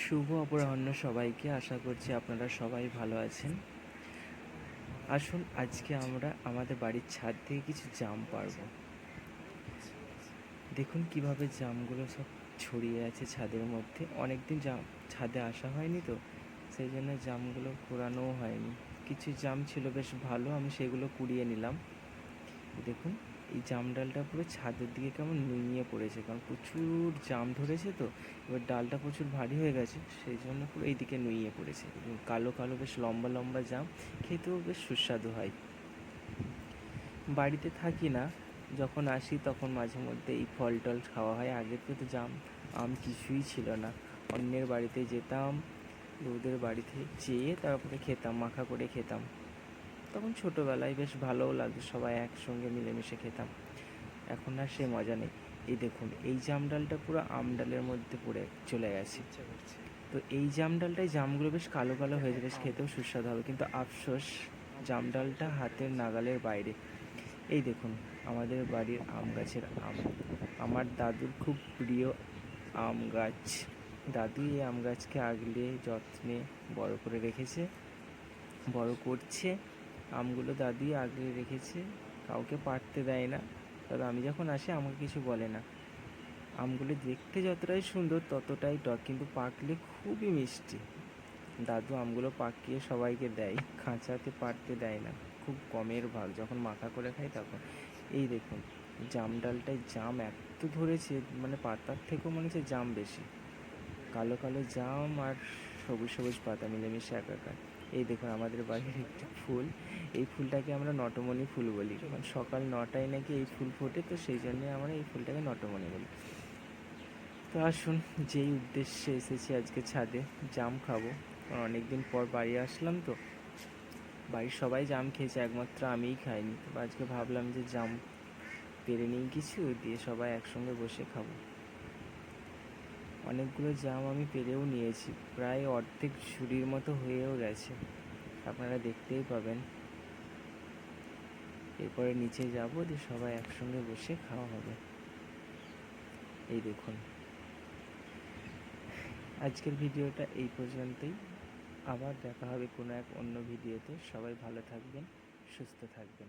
শুভ অপরাহ্ন সবাইকে। আশা করছি আপনারা সবাই ভালো আছেন। আসুন আজকে আমরা আমাদের বাড়ির ছাদ থেকে কিছু জাম পাড়ব। দেখুন কিভাবে জামগুলো সব ছড়িয়ে আছে ছাদের মধ্যে। অনেক দিন ছাদে আসা হয়নি তো, সেই জন্য জামগুলো কুড়ানোও হয়নি। কিছু জাম ছিল বেশ ভালো, আমি সেগুলো কুড়িয়ে নিলাম। দেখুন এই জাম ডালটা পুরো ছাদের দিকে কেমন নুইয়ে পড়েছে, কারণ প্রচুর জাম ধরেছে তো। এবার ডালটা প্রচুর ভারী হয়ে গেছে, সেই জন্য পুরো এইদিকে নুইয়ে পড়েছে। কালো কালো বেশ লম্বা লম্বা জাম, খেতেও বেশ সুস্বাদু হয়। বাড়িতে থাকি না, যখন আসি তখন মাঝে মধ্যে এই ফল টল খাওয়া হয়। আগে তো জাম আম কিছুই ছিল না, অন্যের বাড়িতে যেতাম, ওদের বাড়িতে চেয়ে তারপরে খেতাম, মাখা করে খেতাম। তখন ছোটোবেলায় বেশ ভালোও লাগতো, সবাই একসঙ্গে মিলেমিশে খেতাম। এখন আর সে মজা নেই। এই দেখুন এই জাম ডালটা পুরো আম ডালের মধ্যে পড়ে চলে গেছে। তো এই জাম ডালটায় জামগুলো বেশ কালো কালো হয়েছে, বেশ খেতেও সুস্বাদু হবে, কিন্তু আফসোস জাম ডালটা হাতের নাগালের বাইরে। এই দেখুন আমাদের বাড়ির আম গাছের আম, আমার দাদুর খুব প্রিয় আম গাছ। দাদু এই আম গাছকে আগলে যত্নে বড় করে রেখেছে, বড় করছে। আমগুলো দাদুই আগলে রেখেছে, কাউকে পাড়তে দেয় না। তবে আমি যখন আসি আমাকে কিছু বলে না। আমগুলো দেখতে যতটাই সুন্দর ততটাই টক, কিন্তু পাকলে খুবই মিষ্টি। দাদু আমগুলো পাকিয়ে সবাইকে দেয়, খাঁচাতে পাড়তে দেয় না, খুব কমের ভাগ। যখন মাখা করে খাই তখন। এই দেখুন জাম ডালটায় জাম এত ধরেছে, মানে পাতার থেকেও মনে হচ্ছে জাম বেশি। কালো কালো জাম আর সবুজ সবুজ পাতা মিলেমিশে একাকার। এই দেখুন আমাদের বাড়ির একটি ফুল, এই ফুলটাকে আমরা নটমণি ফুল বলি, কারণ সকাল 9টায় নাকি এই ফুল ফোটে, তো সেই জন্যে আমরা এই ফুলটাকে নটমণি বলি। তো আসুন, যেই উদ্দেশ্যে এসেছি আজকে ছাদে, জাম খাবো। কারণ অনেক দিন পর বাড়ি আসলাম তো, বাড়ির সবাই জাম খেয়েছে, একমাত্র আমিই খাইনি। তো আজকে ভাবলাম যে জাম পেরে নিই কিছু, দিয়ে সবাই একসঙ্গে বসে খাবো। অনেকগুলো জাম আমি পেরেও নিয়েছি, প্রায় অর্ধেক ঝুড়ির মতো হয়েও গেছে, আপনারা দেখতেই পাবেন। এরপরে নিচে যাবো, দিয়ে সবাই একসঙ্গে বসে খাওয়া হবে। এই দেখুন আজকের ভিডিওটা এই পর্যন্তই। আবার দেখা হবে কোনো এক অন্য ভিডিওতে। সবাই ভালো থাকবেন, সুস্থ থাকবেন।